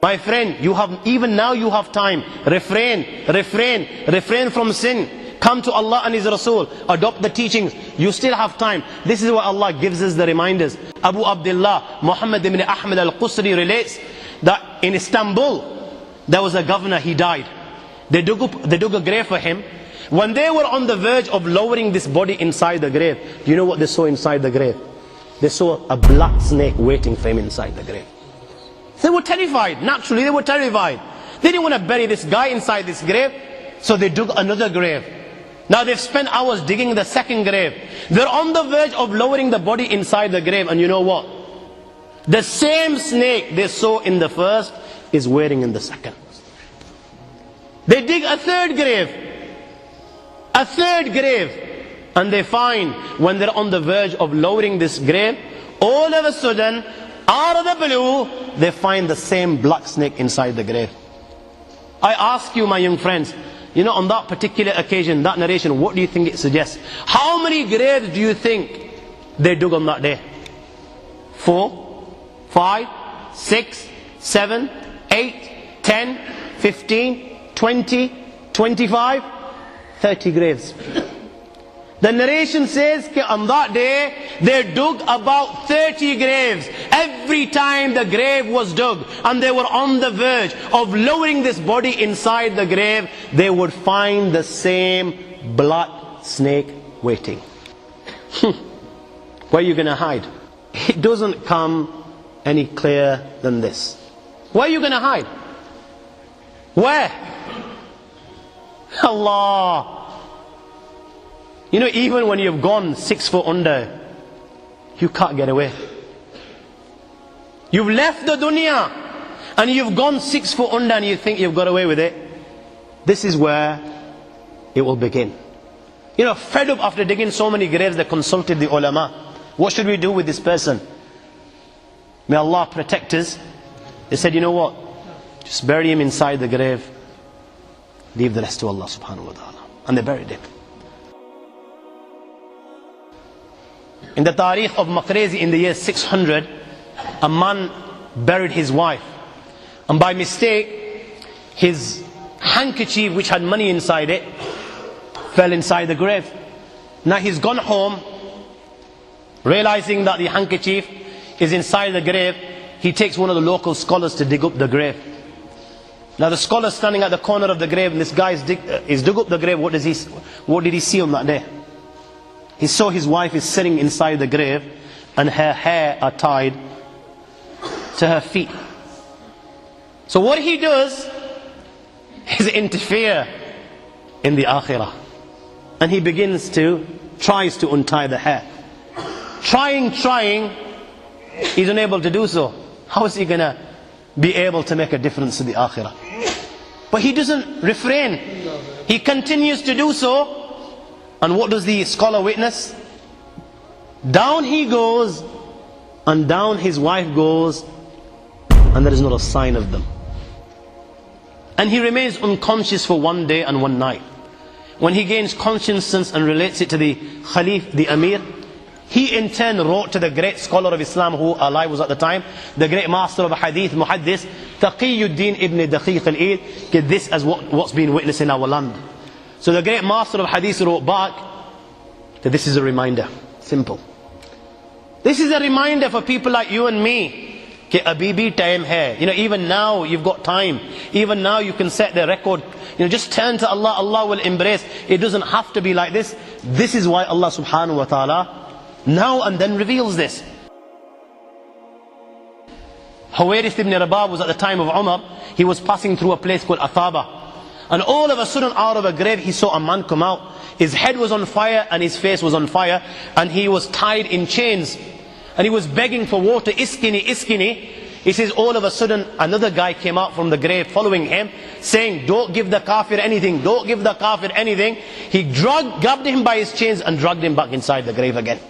My friend, even now you have time. Refrain from sin. Come to Allah and His Rasul. Adopt the teachings. You still have time. This is why Allah gives us the reminders. Abu Abdullah Muhammad ibn Ahmed al-Qusri relates that in Istanbul, there was a governor, he died. They dug a grave for him. When they were on the verge of lowering this body inside the grave, do you know what they saw inside the grave? They saw a black snake waiting for him inside the grave. They were terrified. Naturally, they were terrified. They didn't want to bury this guy inside this grave, so they dug another grave. Now they've spent hours digging the second grave. They're on the verge of lowering the body inside the grave, and you know what? The same snake they saw in the first is waiting in the second. They dig a third grave. And they find, when they're on the verge of lowering this grave, all of a sudden, out of the blue, they find the same black snake inside the grave. I ask you, my young friends, you know, on that particular occasion, that narration, what do you think it suggests? How many graves do you think they dug on that day? 4, 5, 6, 7, 8, 10, 15, 20, 25, 30 graves. The narration says that on that day, they dug about 30 graves. Every time the grave was dug and they were on the verge of lowering this body inside the grave, they would find the same black snake waiting. Where are you going to hide? It doesn't come any clearer than this. Where are you going to hide? Where? Allah. You know, even when you've gone 6 foot under, you can't get away. You've left the dunya and you've gone 6 foot under and you think you've got away with it. This is where it will begin. You know, fed up after digging so many graves, they consulted the ulama. What should we do with this person? May Allah protect us. They said, you know what? Just bury him inside the grave. Leave the rest to Allah subhanahu wa ta'ala. And they buried him. In the Tariq of Maqrezi in the year 600, a man buried his wife. And by mistake, his handkerchief, which had money inside it, fell inside the grave. Now he's gone home, realizing that the handkerchief is inside the grave. He takes one of the local scholars to dig up the grave. Now the scholar standing at the corner of the grave, and this guy is dug up the grave. What did he see on that day? He saw his wife is sitting inside the grave and her hair are tied to her feet. So what he does is interfere in the akhirah. And he tries to untie the hair. Trying, he's unable to do so. How is he going to be able to make a difference to the akhirah? But he doesn't refrain. He continues to do so. And what does the scholar witness? Down he goes, and down his wife goes, and there is not a sign of them. And he remains unconscious for 1 day and 1 night. When he gains consciousness and relates it to the Khalif, the Amir, he in turn wrote to the great scholar of Islam who alive was at the time, the great master of Hadith, Muhaddis, Taqiyuddin ibn Daqiq al-Eid, this is what's been witnessed in our land. So the great master of Hadith wrote back that this is a reminder. Simple. This is a reminder for people like you and me. Ke abhi time hai. You know, even now you've got time. Even now you can set the record. You know, just turn to Allah. Allah will embrace. It doesn't have to be like this. This is why Allah subhanahu wa ta'ala now and then reveals this. Huwayrith ibn Rabab was at the time of Umar. He was passing through a place called Athaba. And all of a sudden, out of a grave, he saw a man come out. His head was on fire and his face was on fire. And he was tied in chains. And he was begging for water. Iskini, iskini. He says, all of a sudden, another guy came out from the grave following him, saying, don't give the kafir anything. Don't give the kafir anything. He grabbed him by his chains and dragged him back inside the grave again.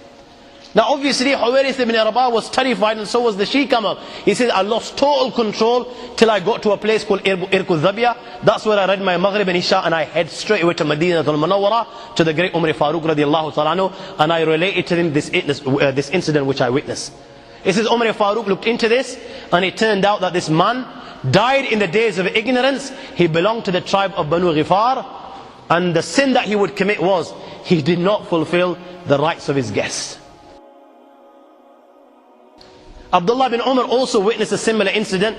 Now obviously Huwayrith ibn Rabah was terrified, and so was the Sheikh Ahmed. He says, I lost total control till I got to a place called Irku Zabia. That's where I read my Maghrib and Isha, and I head straight away to Medina al-Munawwara, to the great Umar Farooq radiallahu ta'ala anhu, and I related to him this incident which I witnessed. It says Umar Farooq looked into this, and it turned out that this man died in the days of ignorance. He belonged to the tribe of Banu Ghifar, and the sin that he would commit was he did not fulfill the rights of his guests. Abdullah bin Umar also witnessed a similar incident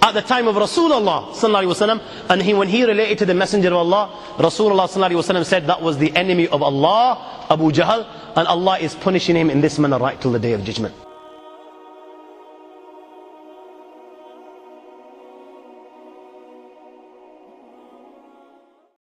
at the time of Rasulullah sallallahu alaihi wasallam, and when he related to the Messenger of Allah, Rasulullah sallallahu alaihi wasallam said that was the enemy of Allah, Abu Jahl, and Allah is punishing him in this manner right till the Day of Judgment.